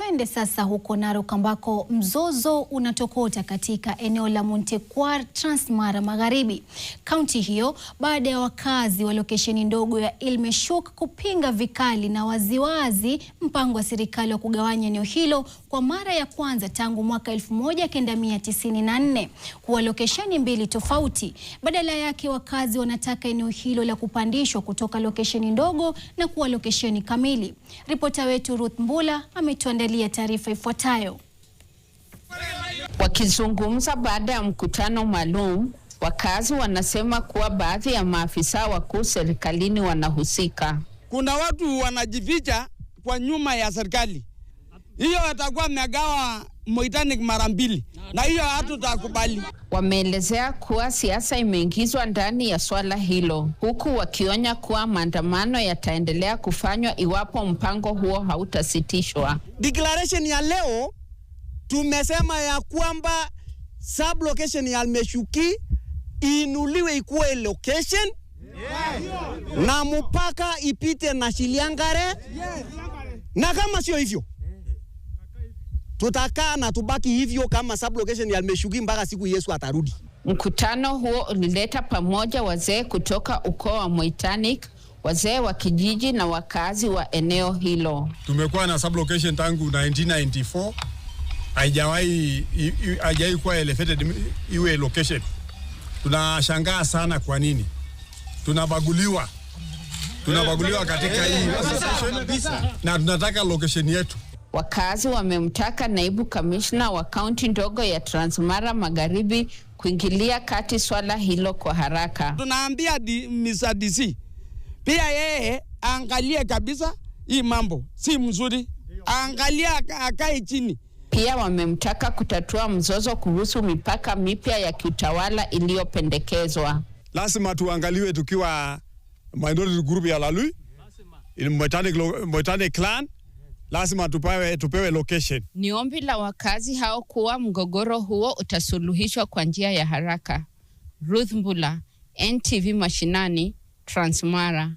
Twende sasa huko Narok ambako mzozo unatokota katika eneo la Montekwar, Transmara Magharibi. Kaunti hiyo baada ya wakazi wa lokesheni ndogo ya Ilmeshuk kupinga vikali na waziwazi mpango wa serikali wa kugawanya eneo hilo kwa mara ya kwanza tangu mwaka 1994 kuwa lokesheni mbili tofauti. Badala yake wakazi wanataka eneo hilo la kupandishwa kutoka lokesheni ndogo na kuwa lokesheni kamili. Ripota wetu Ruth Mbula ametuandalia taarifa ifuatayo. Wakizungumza baada ya mkutano maalum, wakazi wanasema kuwa baadhi ya maafisa wakuu serikalini wanahusika. Kuna watu wanajificha kwa nyuma ya serikali. Hiyo atakuwa megawa Moitanic mara mbili na hiyo hatutakubali. Wameelezea kuwa siasa imeingizwa ndani ya swala hilo, huku wakionya kuwa maandamano yataendelea kufanywa iwapo mpango huo hautasitishwa. Declaration ya leo tumesema ya kwamba sub location ya Ilmeshuki inuliwe ikuwe location na mpaka ipite na Shiliangare, na kama sio hivyo tutakaa na tubaki hivyo kama sub location ya Ilmeshuki mpaka siku Yesu atarudi. Mkutano huo ulileta pamoja wazee kutoka ukoo wa Moitanic, wazee wa kijiji na wakazi wa eneo hilo. Tumekuwa na sub location tangu 1994, haijawahi kuwa elevated iwe location. Tunashangaa sana kwa nini tunabaguliwa katika hii location, na tunataka location yetu. Wakazi wamemtaka naibu kamishna wa kaunti ndogo ya Transmara Magharibi kuingilia kati swala hilo kwa haraka. Tunaambia Mr. DC pia yeye angalie kabisa hii mambo si mzuri, angalia akae chini. Pia wamemtaka kutatua mzozo kuhusu mipaka mipya ya kiutawala iliyopendekezwa. Lazima tuangaliwe tukiwa minority group ya Lalui, Moitanic clan, lazima tupewe location. Ni ombi la wakazi hao kuwa mgogoro huo utasuluhishwa kwa njia ya haraka. Ruth Mbula, NTV Mashinani, Transmara.